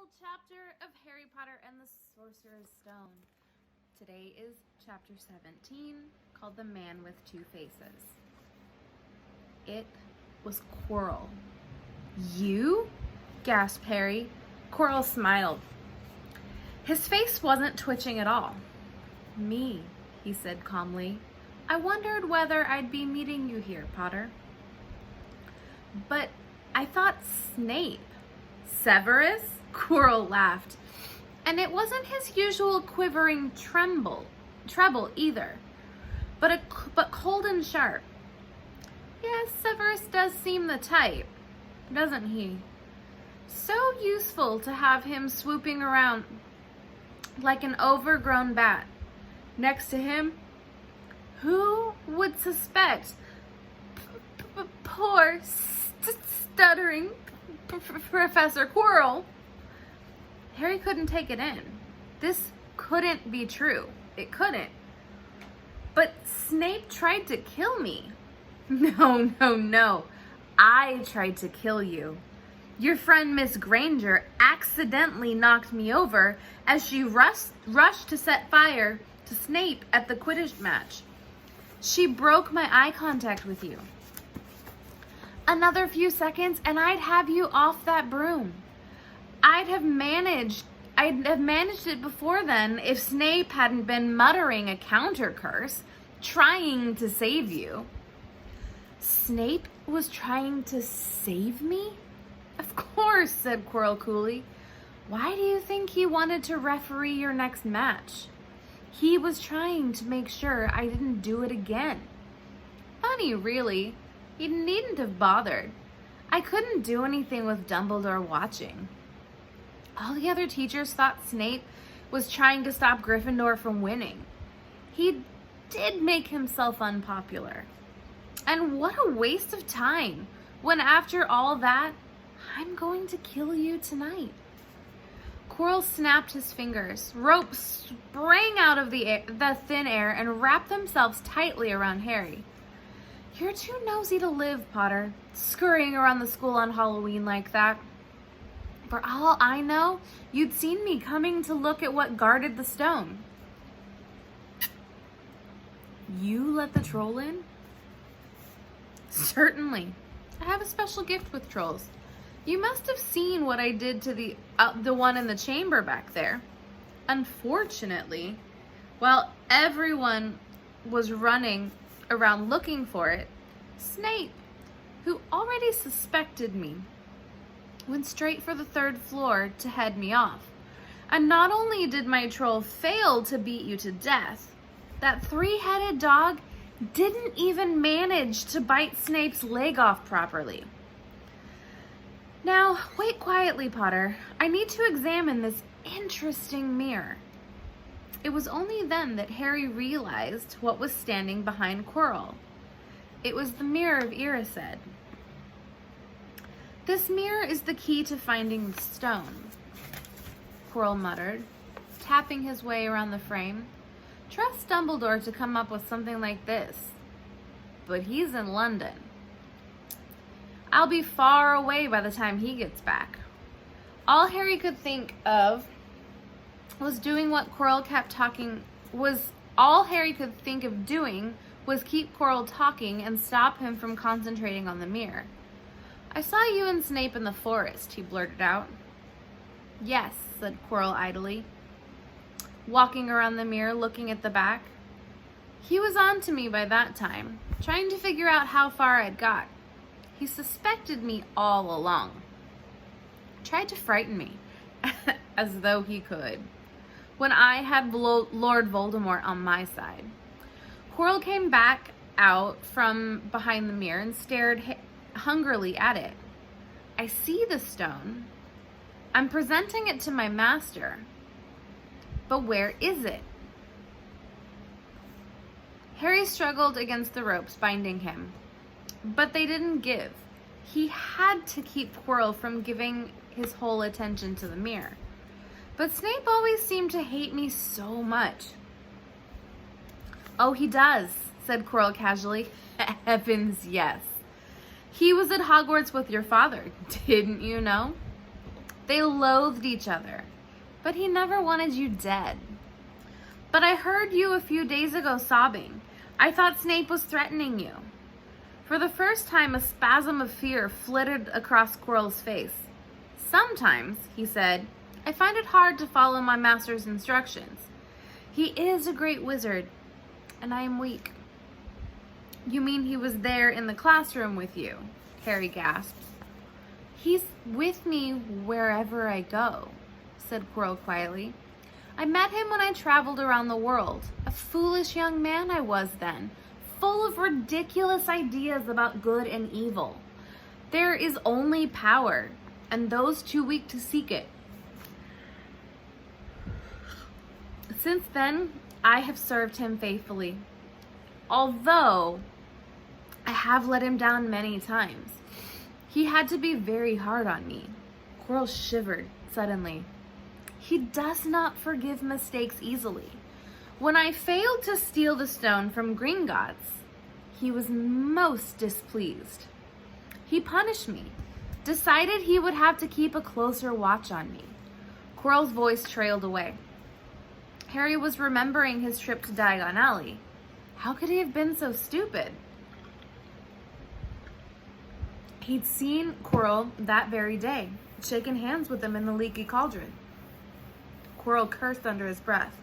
final chapter of Harry Potter and the Sorcerer's Stone. Today is chapter 17, called The Man with Two Faces. It was Quirrell. You? Gasped Harry. Quirrell smiled. His face wasn't twitching at all. Me, he said calmly. I wondered whether I'd be meeting you here, Potter. But I thought Snape. Severus? Quirrell laughed. And it wasn't his usual quivering treble either, but cold and sharp. Yes, Severus does seem the type, doesn't he? So useful to have him swooping around like an overgrown bat. Next to him, who would suspect poor stuttering Professor Quirrell? Harry couldn't take it in. This couldn't be true. It couldn't. But Snape tried to kill me. No. I tried to kill you. Your friend Miss Granger accidentally knocked me over as she rushed to set fire to Snape at the Quidditch match. She broke my eye contact with you. Another few seconds and I'd have you off that broom. I'd have managed it before then if Snape hadn't been muttering a counter curse, trying to save you. Snape was trying to save me? Of course, said Quirrell coolly. Why do you think he wanted to referee your next match? He was trying to make sure I didn't do it again. Funny, really. He needn't have bothered. I couldn't do anything with Dumbledore watching. All the other teachers thought Snape was trying to stop Gryffindor from winning. He did make himself unpopular. And what a waste of time, when after all that, I'm going to kill you tonight. Quirrell snapped his fingers. Ropes sprang out of the thin air and wrapped themselves tightly around Harry. You're too nosy to live, Potter, scurrying around the school on Halloween like that. For all I know, you'd seen me coming to look at what guarded the stone. You let the troll in? Certainly. I have a special gift with trolls. You must have seen what I did to the one in the chamber back there. Unfortunately, while everyone was running around looking for it, Snape, who already suspected me, went straight for the third floor to head me off. And not only did my troll fail to beat you to death, that three-headed dog didn't even manage to bite Snape's leg off properly. Now, wait quietly, Potter. I need to examine this interesting mirror. It was only then that Harry realized what was standing behind Quirrell. It was the mirror of Erised. This mirror is the key to finding the stone, Quirrell muttered, tapping his way around the frame. Trust Dumbledore to come up with something like this. But he's in London. I'll be far away by the time he gets back. All Harry could think of was doing what Quirrell kept talking all Harry could think of doing was keep Quirrell talking and stop him from concentrating on the mirror. I saw you and Snape in the forest, he blurted out. Yes, said Quirrell idly, walking around the mirror looking at the back. He was on to me by that time, trying to figure out how far I'd got. He suspected me all along. Tried to frighten me, as though he could, when I had Lord Voldemort on my side. Quirrell came back out from behind the mirror and stared hungrily at it. I see the stone. I'm presenting it to my master. But where is it? Harry struggled against the ropes binding him, but they didn't give. He had to keep Quirrell from giving his whole attention to the mirror. But Snape always seemed to hate me so much. Oh, he does, said Quirrell casually. Heavens, yes. He was at Hogwarts with your father, didn't you know? They loathed each other, but he never wanted you dead. But I heard you a few days ago sobbing. I thought Snape was threatening you. For the first time, a spasm of fear flitted across Quirrell's face. Sometimes, he said, I find it hard to follow my master's instructions. He is a great wizard, and I am weak. You mean he was there in the classroom with you? Harry gasped. He's with me wherever I go, said Quirrell quietly. I met him when I traveled around the world. A foolish young man I was then, full of ridiculous ideas about good and evil. There is only power, and those too weak to seek it. Since then, I have served him faithfully, although I have let him down many times. He had to be very hard on me. Quirrell shivered suddenly. He does not forgive mistakes easily. When I failed to steal the stone from Gringotts, he was most displeased. He punished me, decided he would have to keep a closer watch on me. Quirrell's voice trailed away. Harry was remembering his trip to Diagon Alley. How could he have been so stupid? He'd seen Quirrell that very day, shaken hands with him in the leaky cauldron. Quirrell cursed under his breath.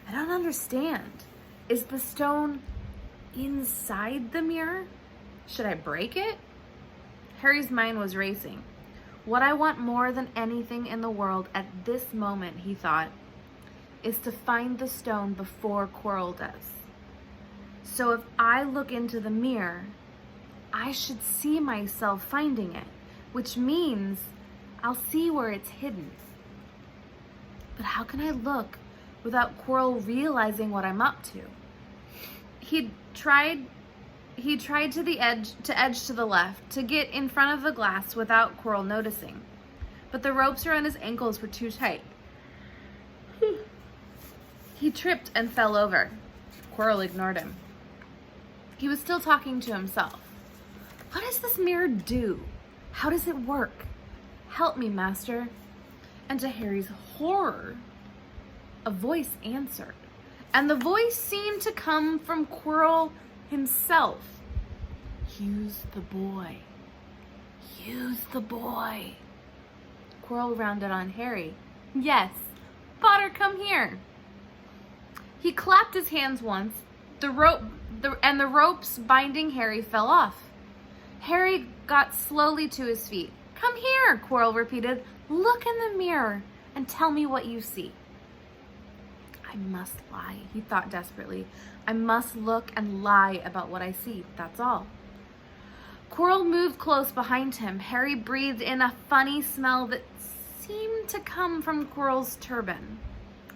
I don't understand. Is the stone inside the mirror? Should I break it? Harry's mind was racing. What I want more than anything in the world at this moment, he thought, is to find the stone before Quirrell does. So if I look into the mirror, I should see myself finding it, which means I'll see where it's hidden. But how can I look without Quirrell realizing what I'm up to? He tried to edge to the left, to get in front of the glass without Quirrell noticing. But the ropes around his ankles were too tight. He tripped and fell over. Quirrell ignored him. He was still talking to himself. What does this mirror do? How does it work? Help me, master. And to Harry's horror, a voice answered. And the voice seemed to come from Quirrell himself. Use the boy. Use the boy. Quirrell rounded on Harry. Yes. Potter, come here. He clapped his hands once. The ropes binding Harry fell off. Harry got slowly to his feet. Come here, Quirrell repeated. Look in the mirror and tell me what you see. I must lie, he thought desperately. I must look and lie about what I see, that's all. Quirrell moved close behind him. Harry breathed in a funny smell that seemed to come from Quirrell's turban.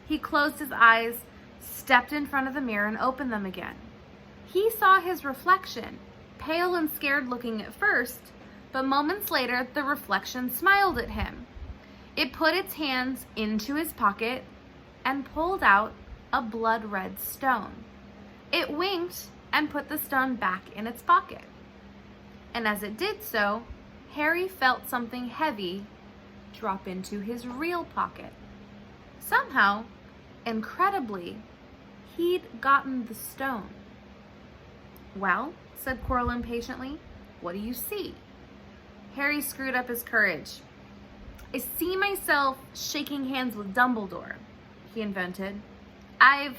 He closed his eyes, stepped in front of the mirror, and opened them again. He saw his reflection, pale and scared looking at first, but moments later the reflection smiled at him. It put its hands into his pocket and pulled out a blood-red stone. It winked and put the stone back in its pocket. And as it did so, Harry felt something heavy drop into his real pocket. Somehow, incredibly, he'd gotten the stone. Well, said Quirrell impatiently, what do you see? Harry screwed up his courage. I see myself shaking hands with Dumbledore, he invented. I've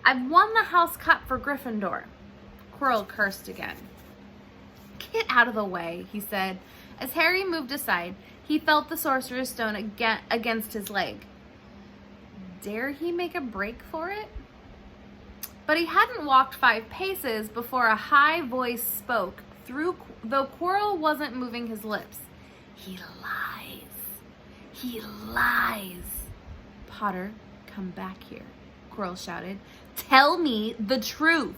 won the House Cup for Gryffindor. Quirrell cursed again. Get out of the way, he said. As Harry moved aside, he felt the Sorcerer's Stone against his leg. Dare he make a break for it? But he hadn't walked 5 paces before a high voice spoke, though Quirrell wasn't moving his lips. He lies. He lies. Potter, come back here, Quirrell shouted. Tell me the truth.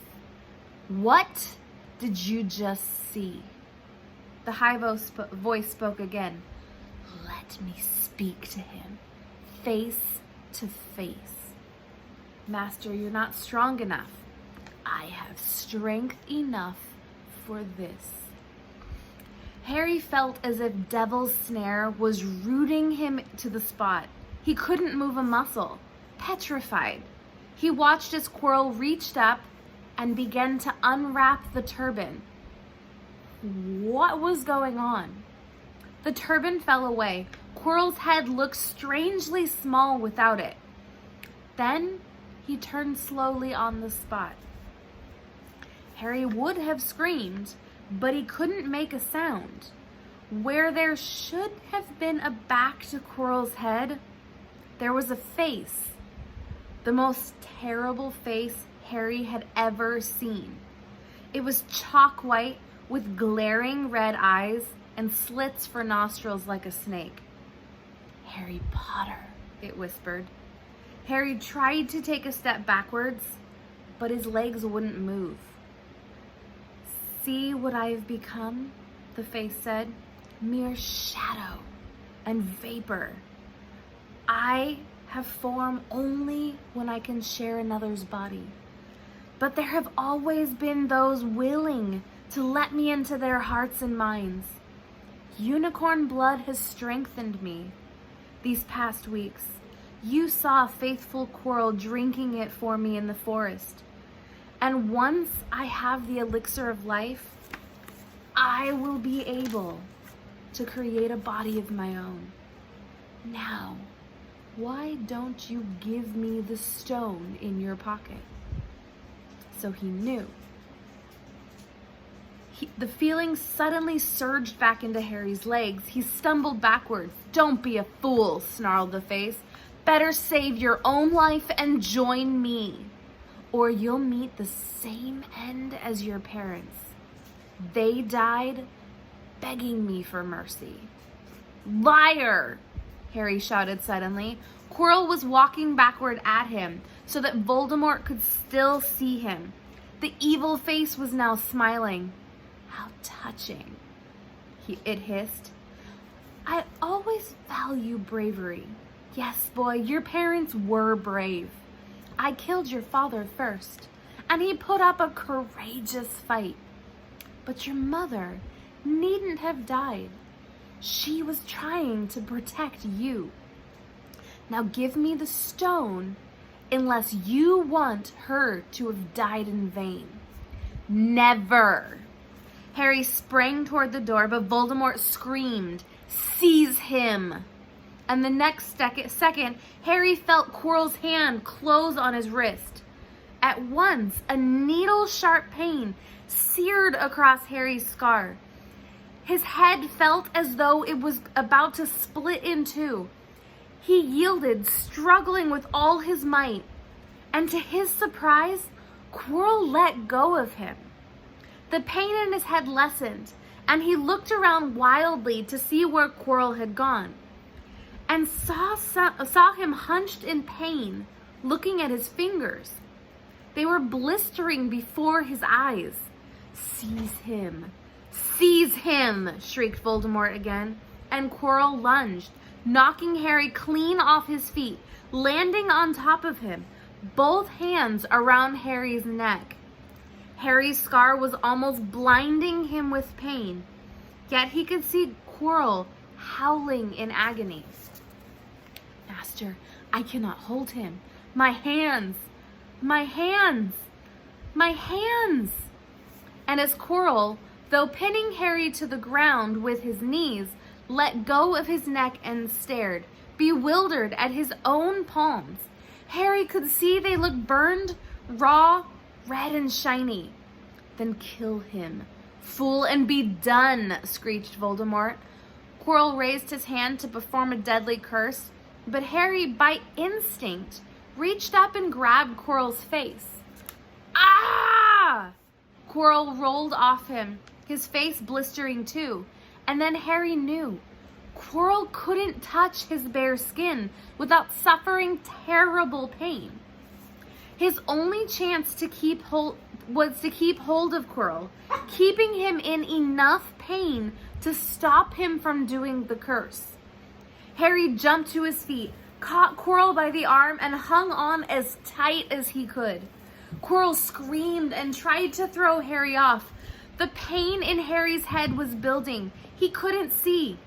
What did you just see? The high voice spoke again. Let me speak to him, face to face. Master, you're not strong enough. I have strength enough for this. Harry felt as if Devil's Snare was rooting him to the spot. He couldn't move a muscle, petrified. He watched as Quirrell reached up and began to unwrap the turban. What was going on? The turban fell away. Quirrell's head looked strangely small without it. Then he turned slowly on the spot. Harry would have screamed, but he couldn't make a sound. Where there should have been a back to Quirrell's head, there was a face. The most terrible face Harry had ever seen. It was chalk white with glaring red eyes and slits for nostrils like a snake. "Harry Potter," it whispered. Harry tried to take a step backwards, but his legs wouldn't move. "See what I have become," the face said. "Mere shadow and vapor. I have form only when I can share another's body. But there have always been those willing to let me into their hearts and minds. Unicorn blood has strengthened me. These past weeks, you saw faithful Quirrell drinking it for me in the forest. And once I have the elixir of life, I will be able to create a body of my own. Now, why don't you give me the stone in your pocket?" So he knew. The feeling suddenly surged back into Harry's legs. He stumbled backwards. "Don't be a fool," snarled the face. "Better save your own life and join me, or you'll meet the same end as your parents. They died begging me for mercy." "Liar!" Harry shouted suddenly. Quirrell was walking backward at him so that Voldemort could still see him. The evil face was now smiling. "How touching," it hissed. "I always value bravery. Yes, boy, your parents were brave. I killed your father first, and he put up a courageous fight. But your mother needn't have died. She was trying to protect you. Now give me the stone unless you want her to have died in vain." "Never!" Harry sprang toward the door, but Voldemort screamed, "Seize him!" And the next second, Harry felt Quirrell's hand close on his wrist. At once, a needle-sharp pain seared across Harry's scar. His head felt as though it was about to split in two. He yielded, struggling with all his might. And to his surprise, Quirrell let go of him. The pain in his head lessened, and he looked around wildly to see where Quirrell had gone, and saw him hunched in pain, looking at his fingers. They were blistering before his eyes. "Seize him! Seize him!" shrieked Voldemort again, and Quirrell lunged, knocking Harry clean off his feet, landing on top of him, both hands around Harry's neck. Harry's scar was almost blinding him with pain, yet he could see Quirrell howling in agony. "Master, I cannot hold him. My hands! My hands! My hands!" And as Quirrell, though pinning Harry to the ground with his knees, let go of his neck and stared, bewildered at his own palms, Harry could see they looked burned, raw, red and shiny. "Then kill him, fool, and be done," screeched Voldemort. Quirrell raised his hand to perform a deadly curse, but Harry, by instinct, reached up and grabbed Quirrell's face. "Ah!" Quirrell rolled off him, his face blistering too, and then Harry knew. Quirrell couldn't touch his bare skin without suffering terrible pain. His only chance to keep hold of Quirrell, keeping him in enough pain to stop him from doing the curse. Harry jumped to his feet, caught Quirrell by the arm, and hung on as tight as he could. Quirrell screamed and tried to throw Harry off. The pain in Harry's head was building. He couldn't see.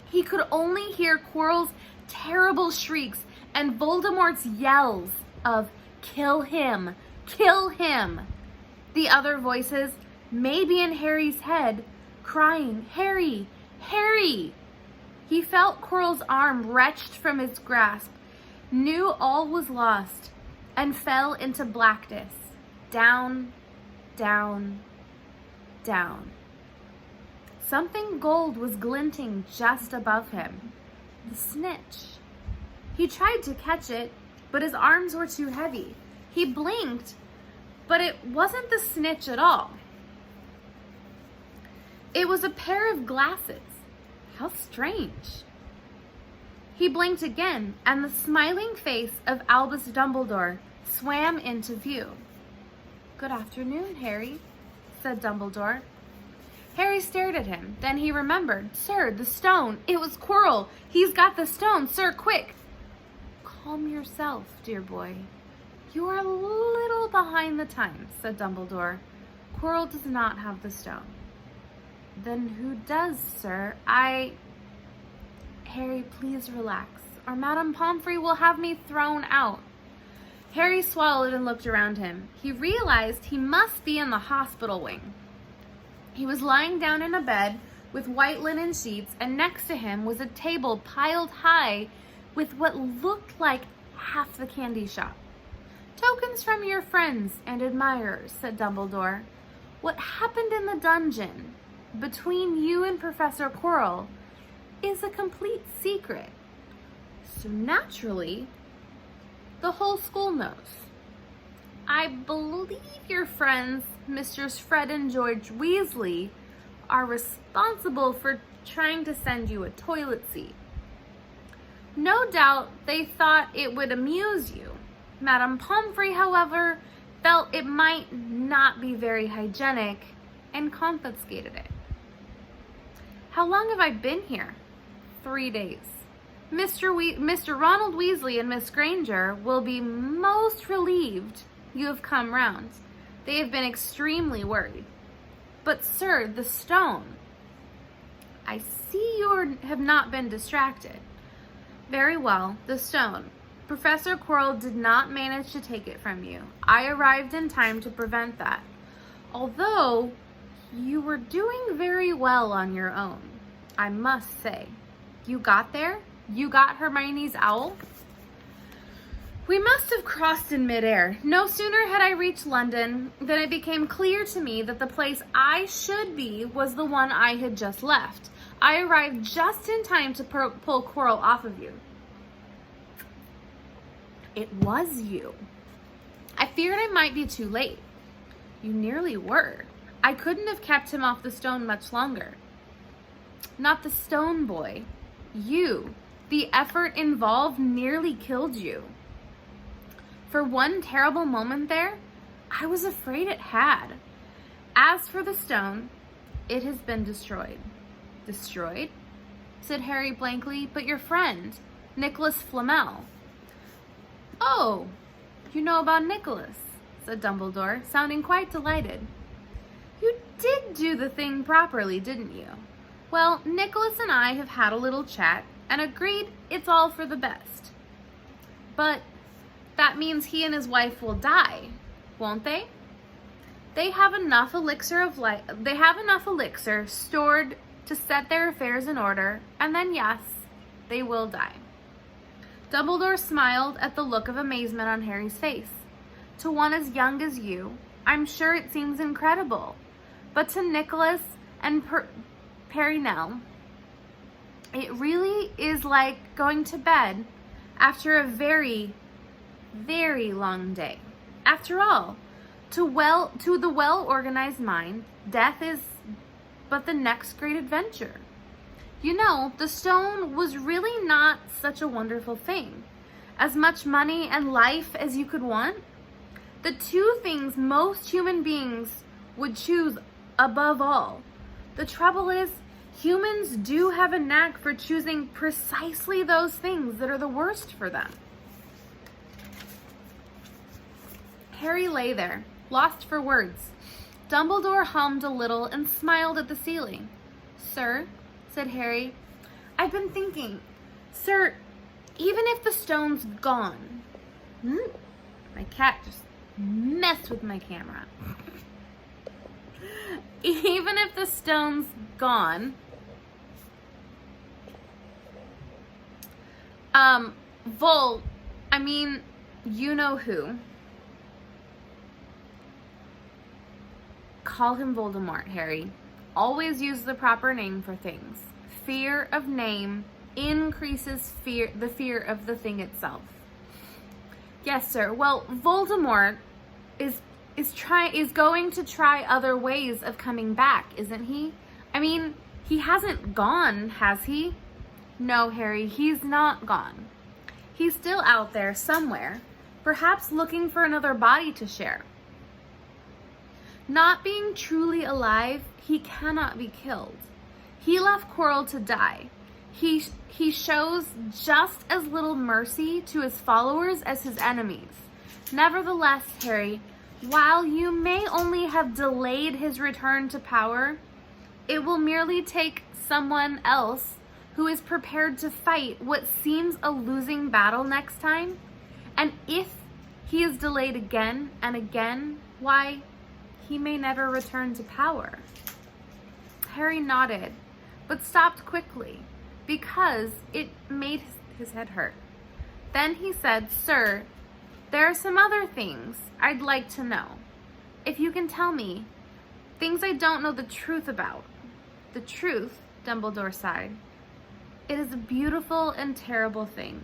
He could only hear Quirrell's terrible shrieks and Voldemort's yells of, "Kill him! Kill him!" The other voices, maybe in Harry's head, crying, "Harry! Harry!" He felt Quirrell's arm wrenched from his grasp, knew all was lost, and fell into blackness. Down, down, down. Something gold was glinting just above him. The snitch. He tried to catch it, but his arms were too heavy. He blinked, but it wasn't the snitch at all. It was a pair of glasses. How strange. He blinked again, and the smiling face of Albus Dumbledore swam into view. "Good afternoon, Harry," said Dumbledore. Harry stared at him. Then he remembered. "Sir, the stone. It was Quirrell. He's got the stone. Sir, quick." "Calm yourself, dear boy. You are a little behind the times," said Dumbledore. "Quirrell does not have the stone." "Then who does, sir? Harry, please relax, or Madame Pomfrey will have me thrown out." Harry swallowed and looked around him. He realized he must be in the hospital wing. He was lying down in a bed with white linen sheets, and next to him was a table piled high with what looked like half the candy shop. "Tokens from your friends and admirers," said Dumbledore. "What happened in the dungeon between you and Professor Quirrell is a complete secret. So naturally, the whole school knows. I believe your friends, Misters Fred and George Weasley, are responsible for trying to send you a toilet seat. No doubt they thought it would amuse you. Madame Pomfrey, however, felt it might not be very hygienic and confiscated it. How long have I been here? 3 days. Mr. Ronald Weasley and Miss Granger will be most relieved you have come round. They have been extremely worried. But sir, the stone. I see you have not been distracted. Very well, the stone. Professor Quirrell did not manage to take it from you. I arrived in time to prevent that. Although you were doing very well on your own, I must say. You got there? You got Hermione's owl? We must have crossed in midair. No sooner had I reached London than it became clear to me that the place I should be was the one I had just left. I arrived just in time to pull Quirrell off of you. It was you. I feared I might be too late. You nearly were. I couldn't have kept him off the stone much longer. Not the stone, boy. You. The effort involved nearly killed you. For one terrible moment there, I was afraid it had. As for the stone, it has been destroyed. Destroyed? Said Harry blankly. But your friend, Nicholas Flamel. Oh, you know about Nicholas, said Dumbledore, sounding quite delighted. You did do the thing properly, didn't you? Well, Nicholas and I have had a little chat and agreed it's all for the best. But that means he and his wife will die, won't they? They have enough elixir stored to set their affairs in order, and then yes, they will die. Dumbledore smiled at the look of amazement on Harry's face. To one as young as you, I'm sure it seems incredible. But to Nicholas and Perinell, it really is like going to bed after a very, very long day. After all, to the well-organized mind, death is but the next great adventure. You know, the stone was really not such a wonderful thing. As much money and life as you could want. The two things most human beings would choose above all. The trouble is, humans do have a knack for choosing precisely those things that are the worst for them. Harry lay there, lost for words. Dumbledore hummed a little and smiled at the ceiling. Sir, said Harry, I've been thinking. Sir, even if the stone's gone. My cat just messed with my camera. Even if the stone's gone, you know who. Call him Voldemort, Harry. Always use the proper name for things. Fear of name increases the fear of the thing itself. Yes, sir. Well, Voldemort is going to try other ways of coming back, isn't he? I mean, he hasn't gone, has he? No, Harry, he's not gone. He's still out there somewhere, perhaps looking for another body to share. Not being truly alive, he cannot be killed. He left Quirrell to die. He shows just as little mercy to his followers as his enemies. Nevertheless, Harry, while you may only have delayed his return to power, it will merely take someone else who is prepared to fight what seems a losing battle next time. And if he is delayed again and again, why, he may never return to power. Harry nodded, but stopped quickly, because it made his head hurt. Then he said, Sir, there are some other things I'd like to know. If you can tell me, things I don't know the truth about. The truth, Dumbledore sighed. It is a beautiful and terrible thing,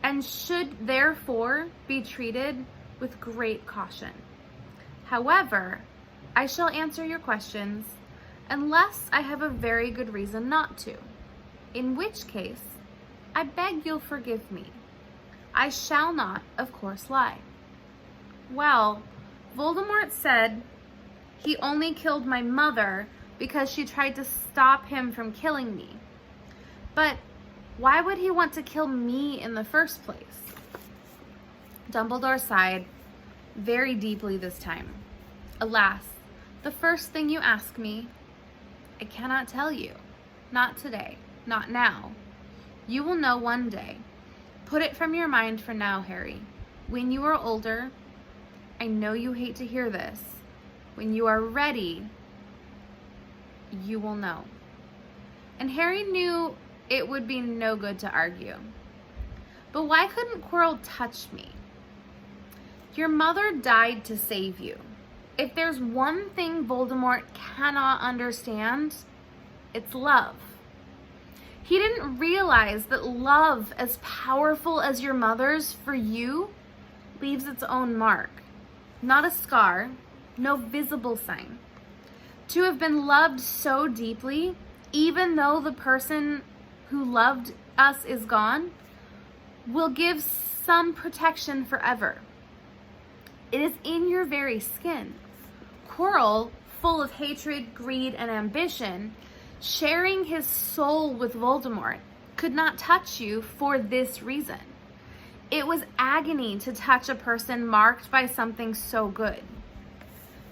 and should therefore be treated with great caution. However, I shall answer your questions unless I have a very good reason not to, in which case, I beg you'll forgive me. I shall not, of course, lie. Well, Voldemort said he only killed my mother because she tried to stop him from killing me. But why would he want to kill me in the first place? Dumbledore sighed, very deeply this time. Alas, the first thing you ask me, I cannot tell you. Not today, not now. You will know one day. Put it from your mind for now, Harry. When you are older, I know you hate to hear this. When you are ready, you will know. And Harry knew it would be no good to argue. But why couldn't Quirrell touch me? Your mother died to save you. If there's one thing Voldemort cannot understand, it's love. He didn't realize that love, as powerful as your mother's for you, leaves its own mark. Not a scar, no visible sign. To have been loved so deeply, even though the person who loved us is gone, will give some protection forever. It is in your very skin. Quirrell, full of hatred, greed, and ambition, sharing his soul with Voldemort, could not touch you for this reason. It was agony to touch a person marked by something so good.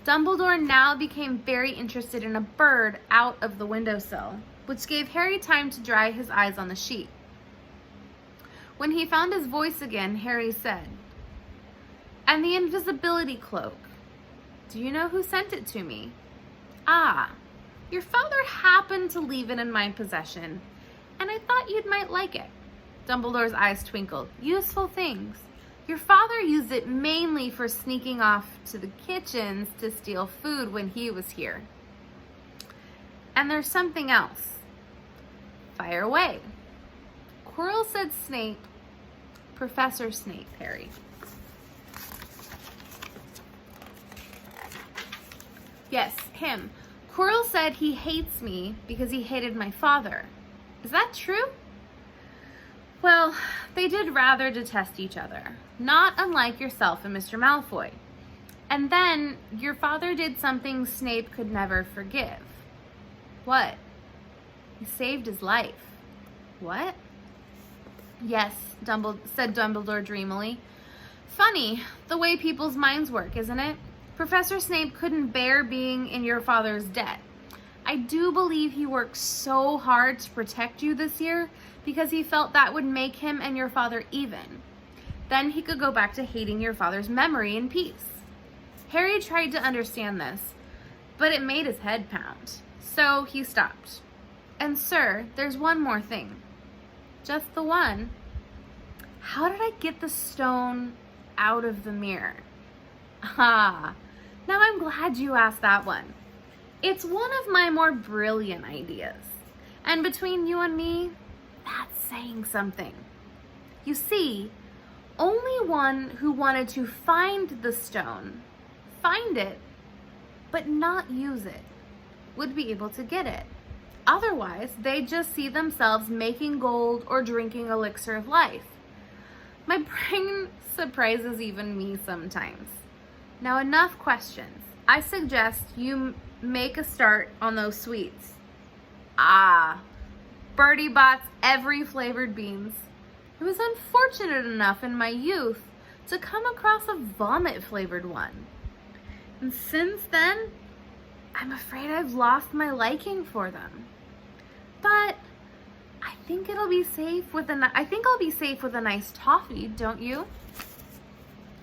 Dumbledore now became very interested in a bird out of the windowsill, which gave Harry time to dry his eyes on the sheet. When he found his voice again, Harry said, And the invisibility cloak. Do you know who sent it to me? Ah, your father happened to leave it in my possession, and I thought you might like it. Dumbledore's eyes twinkled. Useful things. Your father used it mainly for sneaking off to the kitchens to steal food when he was here. And there's something else. Fire away. Quirrell said Snape. Professor Snape, Harry. Yes, him. Quirrell said he hates me because he hated my father. Is that true? Well, they did rather detest each other, not unlike yourself and Mr. Malfoy. And then your father did something Snape could never forgive. What? He saved his life. What? Yes, said Dumbledore dreamily. Funny, the way people's minds work, isn't it? Professor Snape couldn't bear being in your father's debt. I I do believe he worked so hard to protect you this year because he felt that would make him and your father even. Then he could go back to hating your father's memory in peace. Harry tried to understand this, but it made his head pound. So he stopped. And sir, there's one more thing. Just the one. How did I get the stone out of the mirror? Ah, now I'm glad you asked that one. It's one of my more brilliant ideas. And between you and me, that's saying something. You see, only one who wanted to find the stone, find it, but not use it, would be able to get it. Otherwise, they just see themselves making gold or drinking elixir of life. My brain surprises even me sometimes. Now, enough questions. I suggest you make a start on those sweets. Ah, Bertie bots every flavored beans. I was unfortunate enough in my youth to come across a vomit flavored one. And since then, I'm afraid I've lost my liking for them. But I think I'll be safe with a nice toffee, don't you?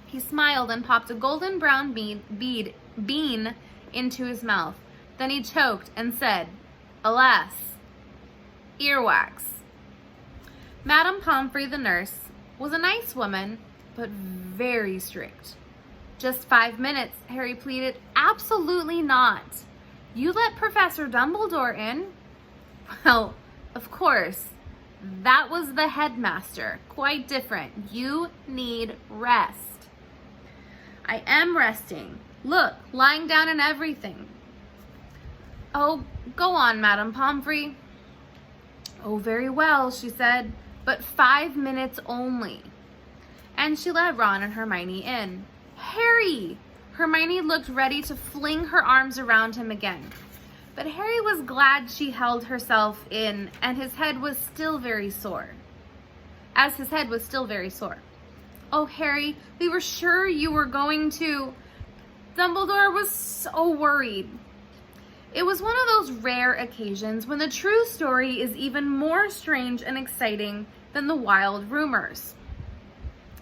He smiled and popped a golden brown bean into his mouth. Then he choked and said, "Alas, earwax." Madame Pomfrey, the nurse, was a nice woman, but very strict. "Just 5 minutes," Harry pleaded. "Absolutely not. You let Professor Dumbledore in." Well, of course, that was the headmaster. Quite different. You need rest. "I am resting. Look, lying down and everything." "Oh, go on, Madame Pomfrey." "Oh, very well," she said, "but 5 minutes only." And she let Ron and Hermione in. "Harry!" Hermione looked ready to fling her arms around him again. But Harry was glad she held herself in, and his head was still very sore. "Oh, Harry, we were sure you were going to..." Dumbledore was so worried. It was one of those rare occasions when the true story is even more strange and exciting than the wild rumors.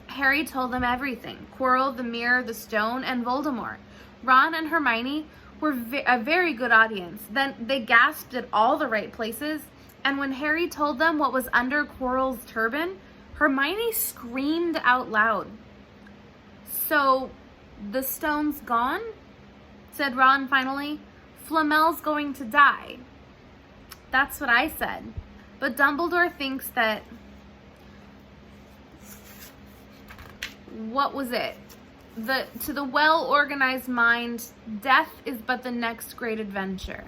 Harry told them everything: Quirrell, the mirror, the stone, and Voldemort. Ron and Hermione were a very good audience. Then they gasped at all the right places, and when Harry told them what was under Quirrell's turban, Hermione screamed out loud. "So, the stone's gone?" said Ron finally. "Flamel's going to die." "That's what I said. But Dumbledore thinks that..." What was it? To the well-organized mind, death is but the next great adventure.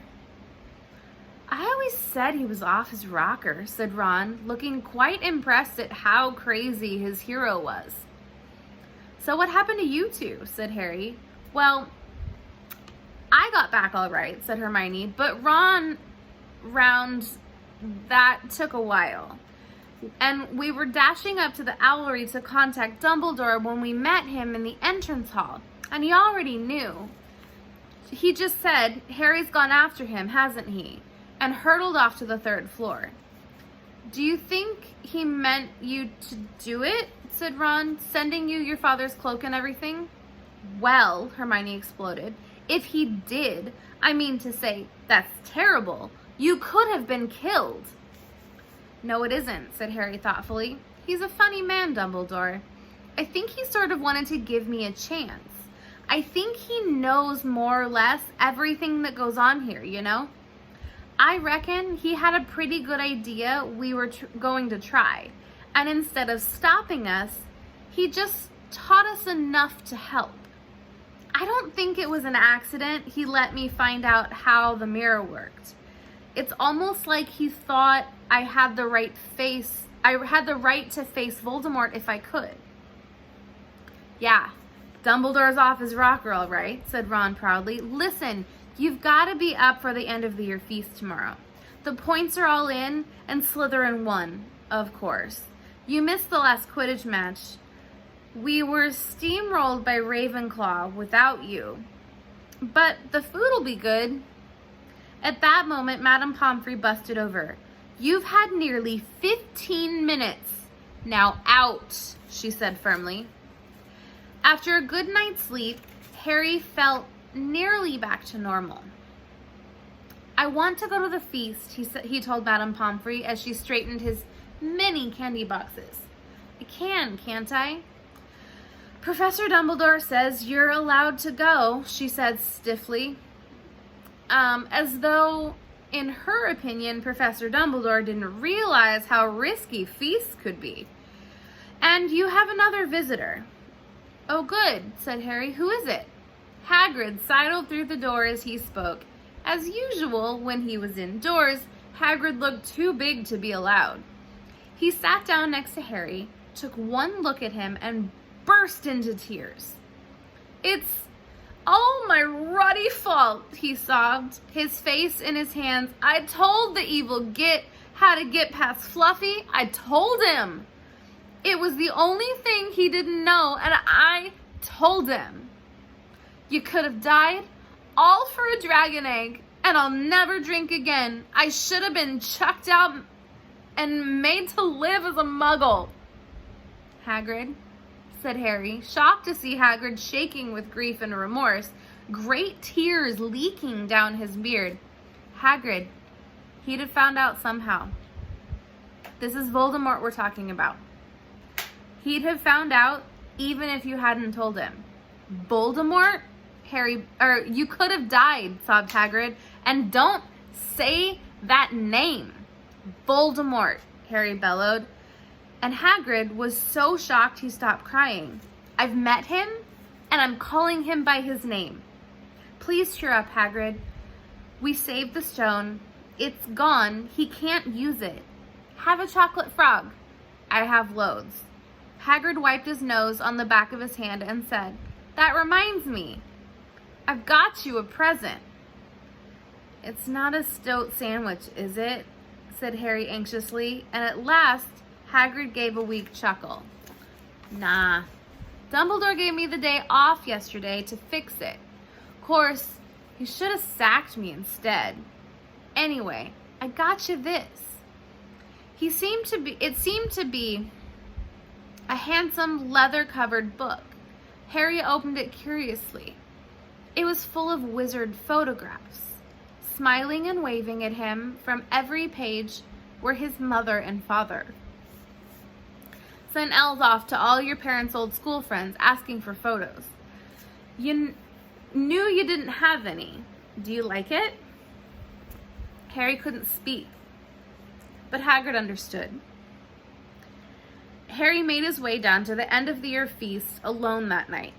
"I always said he was off his rocker," said Ron, looking quite impressed at how crazy his hero was. "So what happened to you two?" said Harry. "Well, I got back all right," said Hermione, "but Ron that took a while. And we were dashing up to the owlery to contact Dumbledore when we met him in the entrance hall. And he already knew. He just said, 'Harry's gone after him, hasn't he?' and hurtled off to the 3rd floor. "Do you think he meant you to do it?" said Ron, "sending you your father's cloak and everything?" "Well," Hermione exploded, "if he did, I mean to say, that's terrible. You could have been killed." "No, it isn't," said Harry thoughtfully. "He's a funny man, Dumbledore. I think he sort of wanted to give me a chance. I think he knows more or less everything that goes on here, you know? I reckon he had a pretty good idea we were going to try, and instead of stopping us, he just taught us enough to help. I don't think it was an accident he let me find out how the mirror worked. It's almost like he thought I had the right to face Voldemort if I could." "Yeah, Dumbledore's off his rocker, all right," said Ron proudly. "Listen, you've got to be up for the end of the year feast tomorrow. The points are all in, and Slytherin won, of course. You missed the last Quidditch match. We were steamrolled by Ravenclaw without you. But the food'll be good. At that moment, Madame Pomfrey busted over. "You've had nearly 15 minutes. Now out," she said firmly. After a good night's sleep, Harry felt nearly back to normal. "I want to go to the feast," he told Madame Pomfrey as she straightened his many candy boxes. "I can't I?" "Professor Dumbledore says you're allowed to go," she said stiffly. As though, in her opinion, Professor Dumbledore didn't realize how risky feasts could be. "And you have another visitor." "Oh, good," said Harry. "Who is it?" Hagrid sidled through the door as he spoke. As usual, when he was indoors, Hagrid looked too big to be allowed. He sat down next to Harry, took one look at him, and burst into tears. "It's all my ruddy fault," he sobbed, his face in his hands. "I told the evil Git how to get past Fluffy. I told him. It was the only thing he didn't know, and I told him. You could have died, all for a dragon egg, and I'll never drink again. I should have been chucked out and made to live as a muggle." "Hagrid," said Harry, shocked to see Hagrid shaking with grief and remorse, great tears leaking down his beard. "Hagrid, he'd have found out somehow. This is Voldemort we're talking about. He'd have found out even if you hadn't told him." "Voldemort?" You could have died," sobbed Hagrid. "And don't say that name." "Voldemort," Harry bellowed. And Hagrid was so shocked he stopped crying. "I've met him, and I'm calling him by his name. Please cheer up, Hagrid. We saved the stone. It's gone. He can't use it. Have a chocolate frog. I have loads." Hagrid wiped his nose on the back of his hand and said, "That reminds me. I've got you a present." "It's not a stoat sandwich, is it?" said Harry anxiously, and at last Hagrid gave a weak chuckle. "Nah. Dumbledore gave me the day off yesterday to fix it. Course, he should have sacked me instead. Anyway, I got you this." It seemed to be a handsome leather-covered book. Harry opened it curiously. It was full of wizard photographs. Smiling and waving at him from every page were his mother and father. "Sent elves off to all your parents' old school friends asking for photos. You knew you didn't have any. Do you like it?" Harry couldn't speak, but Hagrid understood. Harry made his way down to the end of the year feast alone that night.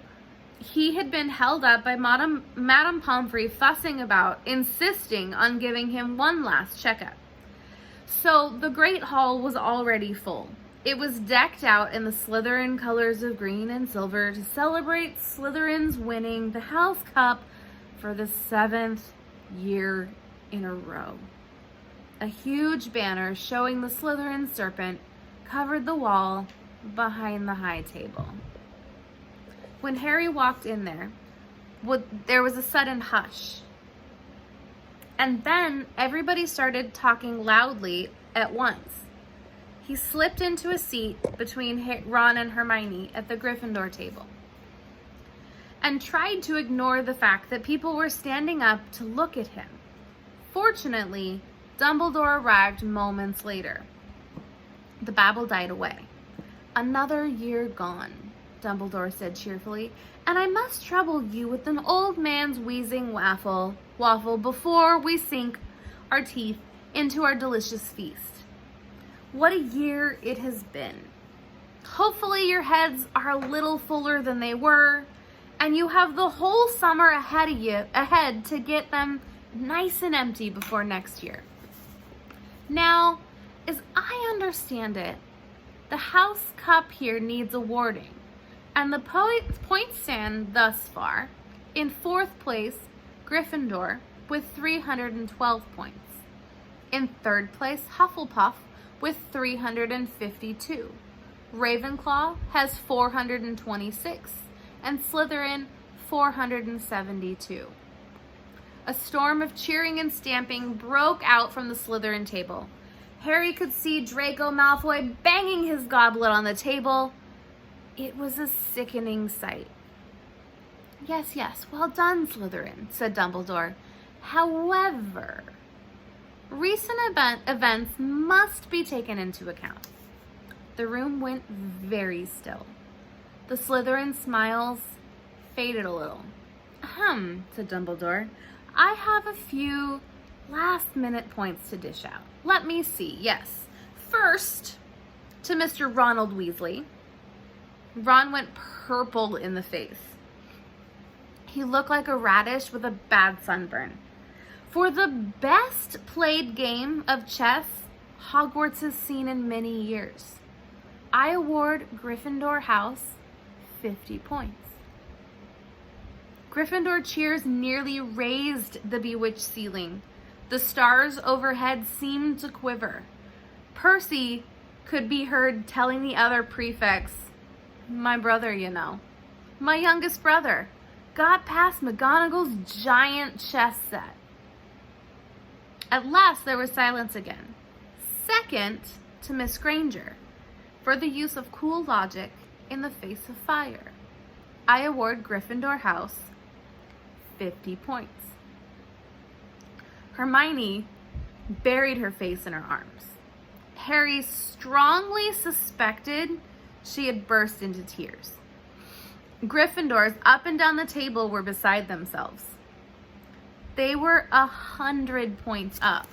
He had been held up by Madame Pomfrey fussing about, insisting on giving him one last checkup. So the Great Hall was already full. It was decked out in the Slytherin colors of green and silver to celebrate Slytherin's winning the House Cup for the 7th year in a row. A huge banner showing the Slytherin serpent covered the wall behind the high table. When Harry walked in there was a sudden hush. And then everybody started talking loudly at once. He slipped into a seat between Ron and Hermione at the Gryffindor table and tried to ignore the fact that people were standing up to look at him. Fortunately, Dumbledore arrived moments later. The babble died away. "Another year gone," Dumbledore said cheerfully, "and I must trouble you with an old man's wheezing waffle before we sink our teeth into our delicious feast. What a year it has been. Hopefully your heads are a little fuller than they were, and you have the whole summer ahead to get them nice and empty before next year. Now, as I understand it, the House Cup here needs awarding, and the points stand thus far. In 4th place, Gryffindor with 312 points. In 3rd place, Hufflepuff with 352. Ravenclaw has 426, and Slytherin 472. A storm of cheering and stamping broke out from the Slytherin table. Harry could see Draco Malfoy banging his goblet on the table. It was a sickening sight. Yes, yes, well done, Slytherin, said Dumbledore. However, recent events must be taken into account. The room went very still. The Slytherin smiles faded a little. Said Dumbledore. I have a few last-minute points to dish out. Let me see, yes. First, to Mr. Ronald Weasley. Ron went purple in the face. He looked like a radish with a bad sunburn. For the best played game of chess Hogwarts has seen in many years, I award Gryffindor House 50 points. Gryffindor cheers nearly raised the bewitched ceiling. The stars overhead seemed to quiver. Percy could be heard telling the other prefects, my brother, you know, my youngest brother, got past McGonagall's giant chess set. At last there was silence again. Second, to Miss Granger, for the use of cool logic in the face of fire. I award Gryffindor House 50 points. Hermione buried her face in her arms. Harry strongly suspected she had burst into tears. Gryffindors up and down the table were beside themselves. They were 100 points up.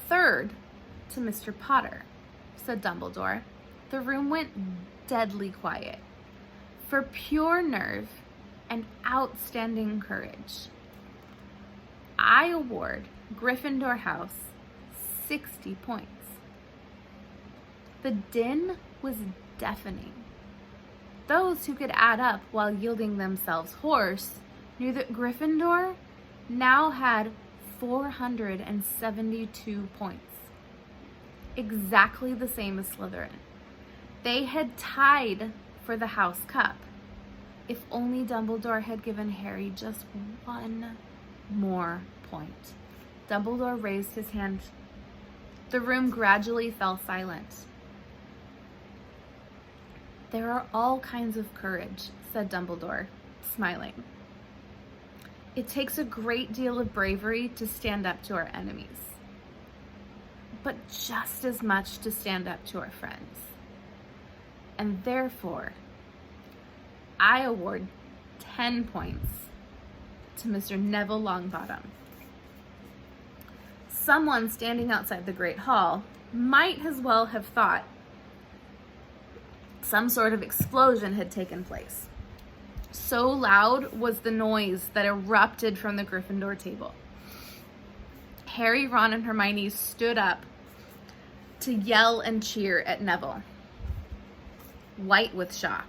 Third, to Mr. Potter, said Dumbledore. The room went deadly quiet. For pure nerve and outstanding courage, I award Gryffindor House 60 points. The din was deafening. Those who could add up while yielding themselves hoarse knew that Gryffindor now had 472 points. Exactly the same as Slytherin. They had tied for the House Cup. If only Dumbledore had given Harry just one more point. Dumbledore raised his hand. The room gradually fell silent. There are all kinds of courage, said Dumbledore, smiling. It takes a great deal of bravery to stand up to our enemies, but just as much to stand up to our friends. And therefore, I award 10 points to Mr. Neville Longbottom. Someone standing outside the Great Hall might as well have thought some sort of explosion had taken place. So loud was the noise that erupted from the Gryffindor table. Harry, Ron, and Hermione stood up to yell and cheer at Neville, white with shock.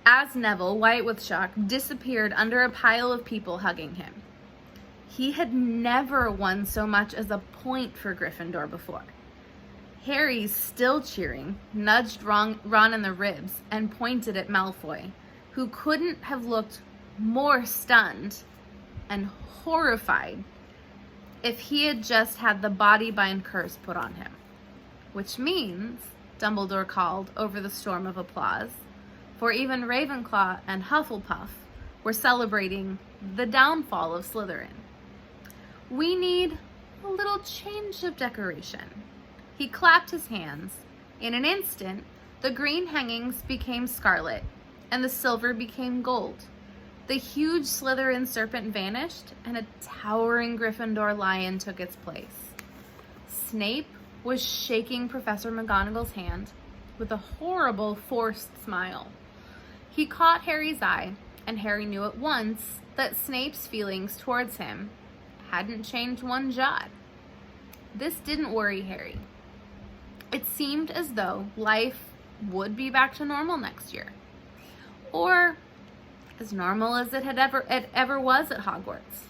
As Neville, white with shock, disappeared under a pile of people hugging him. He had never won so much as a point for Gryffindor before. Harry, still cheering, nudged Ron in the ribs and pointed at Malfoy, who couldn't have looked more stunned and horrified if he had just had the body bind curse put on him. Which means, Dumbledore called over the storm of applause, for even Ravenclaw and Hufflepuff were celebrating the downfall of Slytherin. We need a little change of decoration. He clapped his hands. In an instant, the green hangings became scarlet, and the silver became gold. The huge Slytherin serpent vanished, and a towering Gryffindor lion took its place. Snape was shaking Professor McGonagall's hand with a horrible, forced smile. He caught Harry's eye, and Harry knew at once that Snape's feelings towards him hadn't changed one jot. This didn't worry Harry. It seemed as though life would be back to normal next year, or as normal as it ever was at Hogwarts.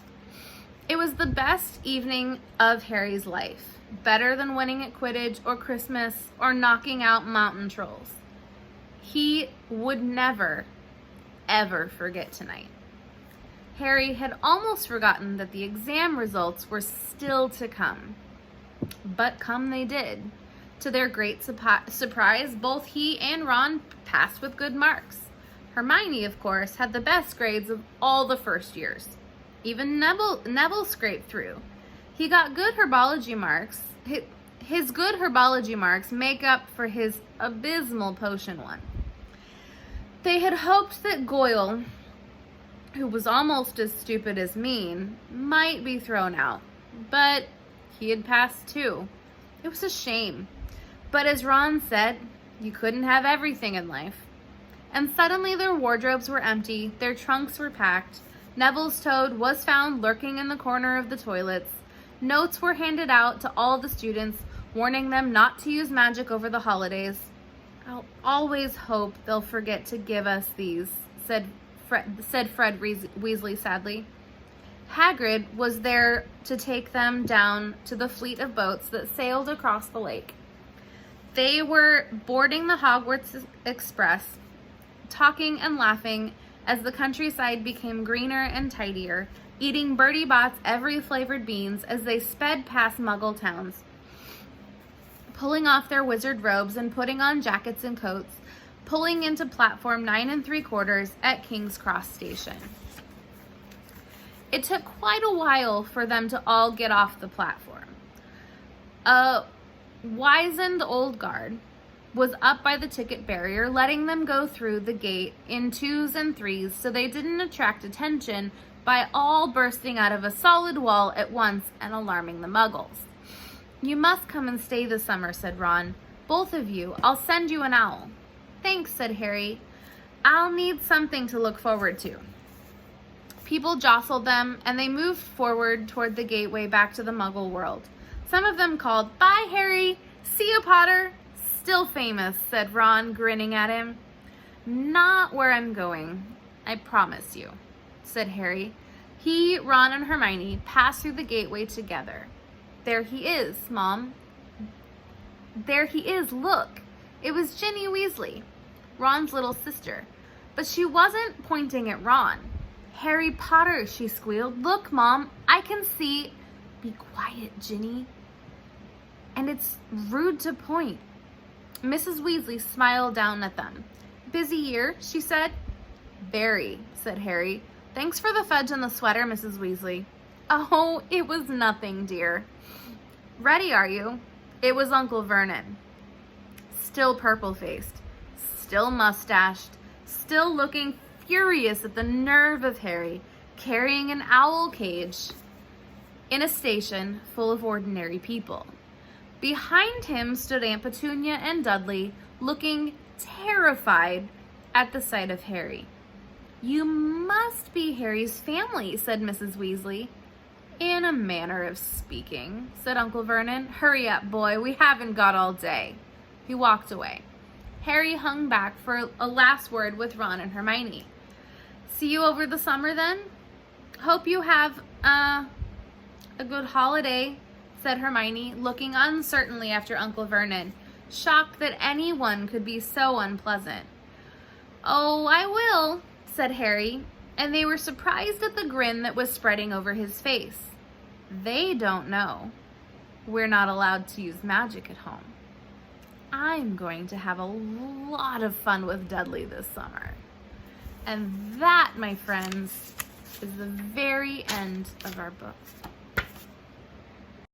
It was the best evening of Harry's life, better than winning at Quidditch or Christmas or knocking out mountain trolls. He would never, ever forget tonight. Harry had almost forgotten that the exam results were still to come. But come they did. To their great surprise, both he and Ron passed with good marks. Hermione, of course, had the best grades of all the first years. Even Neville scraped through. He got good herbology marks. His good herbology marks make up for his abysmal potion one. They had hoped that Goyle, who was almost as stupid as mean, might be thrown out, but he had passed too. It was a shame. But as Ron said, you couldn't have everything in life. And suddenly their wardrobes were empty, their trunks were packed, Neville's toad was found lurking in the corner of the toilets, notes were handed out to all the students, warning them not to use magic over the holidays. I'll always hope they'll forget to give us these, said Fred Weasley sadly. Hagrid was there to take them down to the fleet of boats that sailed across the lake. They were boarding the Hogwarts Express, talking and laughing as the countryside became greener and tidier, eating Bertie Bott's every flavored beans as they sped past Muggle towns, pulling off their wizard robes and putting on jackets and coats, pulling into platform 9 3/4 at King's Cross Station. It took quite a while for them to all get off the platform. A wizened old guard was up by the ticket barrier, letting them go through the gate in 2s and 3s so they didn't attract attention by all bursting out of a solid wall at once and alarming the Muggles. You must come and stay this summer, said Ron. Both of you. I'll send you an owl. Thanks, said Harry. I'll need something to look forward to. People jostled them, and they moved forward toward the gateway back to the Muggle world. Some of them called, Bye, Harry! See you, Potter! Still famous, said Ron, grinning at him. Not where I'm going, I promise you, said Harry. He, Ron, and Hermione passed through the gateway together. There he is, Mom. There he is, look. It was Ginny Weasley, Ron's little sister. But she wasn't pointing at Ron. Harry Potter, she squealed. Look, Mom, I can see. Be quiet, Ginny. And it's rude to point. Mrs. Weasley smiled down at them. Busy year, she said. Very, said Harry. Thanks for the fudge and the sweater, Mrs. Weasley. Oh, it was nothing, dear. Ready, are you? It was Uncle Vernon. Still purple-faced, still mustached, still looking furious at the nerve of Harry, carrying an owl cage in a station full of ordinary people. Behind him stood Aunt Petunia and Dudley, looking terrified at the sight of Harry. You must be Harry's family, said Mrs. Weasley. In a manner of speaking, said Uncle Vernon. Hurry up, boy, we haven't got all day. He walked away. Harry hung back for a last word with Ron and Hermione. See you over the summer then? Hope you have a good holiday, said Hermione, looking uncertainly after Uncle Vernon, shocked that anyone could be so unpleasant. Oh, I will, said Harry, and they were surprised at the grin that was spreading over his face. They don't know. We're not allowed to use magic at home. I'm going to have a lot of fun with Dudley this summer. And that, my friends, is the very end of our book.